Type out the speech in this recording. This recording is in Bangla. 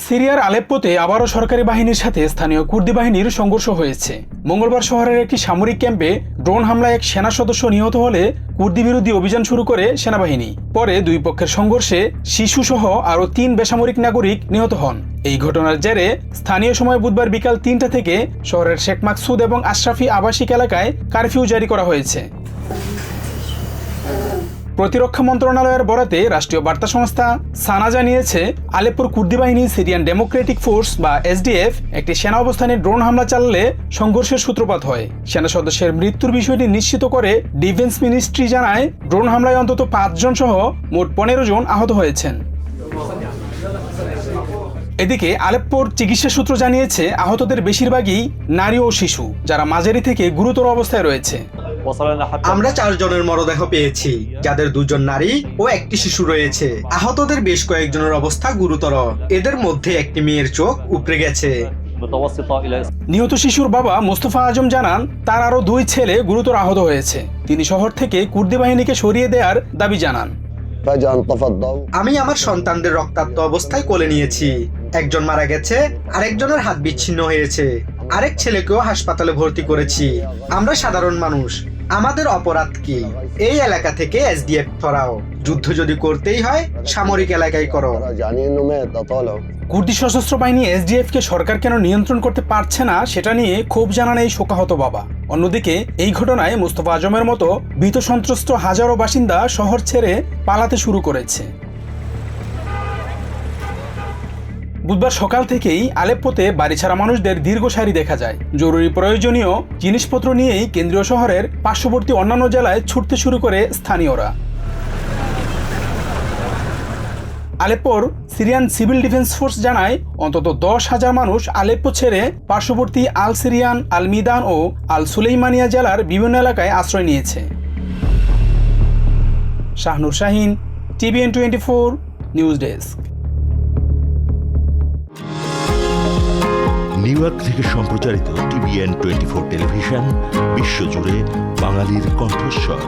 সিরিয়ার আলেপ্পোতে আবারও সরকারি বাহিনীর সাথে স্থানীয় কুর্দি বাহিনীর সংঘর্ষ হয়েছে। মঙ্গলবার শহরের একটি সামরিক ক্যাম্পে ড্রোন হামলায় এক সেনা সদস্য নিহত হলে কুর্দি বিরোধী অভিযান শুরু করে সেনাবাহিনী। পরে দুই পক্ষের সংঘর্ষে শিশুসহ আরও ৩ বেসামরিক নাগরিক নিহত হন। এই ঘটনার জেরে স্থানীয় সময় বুধবার বিকাল ৩টা থেকে শহরের শেখ মাকসুদ এবং আশরাফি আবাসিক এলাকায় কারফিউ জারি করা হয়েছে। প্রতিরক্ষা মন্ত্রণালয়ের বরাতে রাষ্ট্রীয় বার্তা সংস্থা সানা জানিয়েছে, আলেপ্পোর কুর্দি বাহিনী সিরিয়ান ডেমোক্রেটিক ফোর্স বা এসডিএফ একটি সেনা অবস্থানে ড্রোন হামলা চালালে সংঘর্ষের সূত্রপাত হয়। সেনা সদস্যের মৃত্যুর বিষয়টি নিশ্চিত করে ডিফেন্স মিনিস্ট্রি জানায়, ড্রোন হামলায় অন্তত ৫ জন সহ মোট ১৫ জন আহত হয়েছেন। এদিকে আলেপ্পোর চিকিৎসা সূত্র জানিয়েছে, আহতদের বেশিরভাগই নারী ও শিশু, যারা মাঝারি থেকে গুরুতর অবস্থায় রয়েছে। আমরা ৪ জনের মরদেহ পেয়েছি, যাদের ২ জন নারী ও একটি শিশু রয়েছে। আহতদের বেশ কয়েকজনের অবস্থা গুরুতর, এদের মধ্যে একটি মেয়ের চোখ উপড়ে গেছে। নিহত শিশুর বাবা মোস্তফা আজম জানান, তার আরও ২ ছেলে গুরুতর আহত হয়েছে। তিনি শহর থেকে কুর্দি বাহিনীকে সরিয়ে দেওয়ার দাবি জানান। আমি আমার সন্তানদের রক্তাক্ত অবস্থায় কোলে নিয়েছি। একজন মারা গেছে, আরেকজনের হাত বিচ্ছিন্ন হয়েছে, আরেক ছেলেকেও হাসপাতালে ভর্তি করেছি। আমরা সাধারণ মানুষ, আমাদের অপরাধ কি? এই এলাকা থেকে এসডিএফ সরাও। যুদ্ধ যদি করতেই হয় সামরিক এলাকায় করো। কুর্দি সশস্ত্র বাহিনী এসডিএফ কে সরকার কেন নিয়ন্ত্রণ করতে পারছে না, সেটা নিয়ে ক্ষোভ জানান এই শোকাহত বাবা। অন্যদিকে এই ঘটনায় মোস্তফা আজমের মতো ভীত সন্ত্রস্ত হাজারো বাসিন্দা শহর ছেড়ে পালাতে শুরু করেছে। বুধবার সকাল থেকেই আলেপ্পোতে বাড়ি ছাড়া মানুষদের দীর্ঘ সারি দেখা যায়। জরুরি প্রয়োজনীয় জিনিসপত্র নিয়েই কেন্দ্রীয় শহরের পার্শ্ববর্তী অন্যান্য জেলায় ছুটতে শুরু করে স্থানীয়রা। আলেপ্পোর সিরিয়ান সিভিল ডিফেন্স ফোর্স জানায়, অন্তত ১০,০০০ মানুষ আলেপ্পো ছেড়ে পার্শ্ববর্তী আল সিরিয়ান, আল মিদান ও আল সুলেইমানিয়া জেলার বিভিন্ন এলাকায় আশ্রয় নিয়েছে। Shahnur Shahin, TVN24 news desk. New York থেকে সম্প্রচারিত TVN24 টেলিভিশন বিশ্বজুড়ে বাঙালির কণ্ঠস্বর।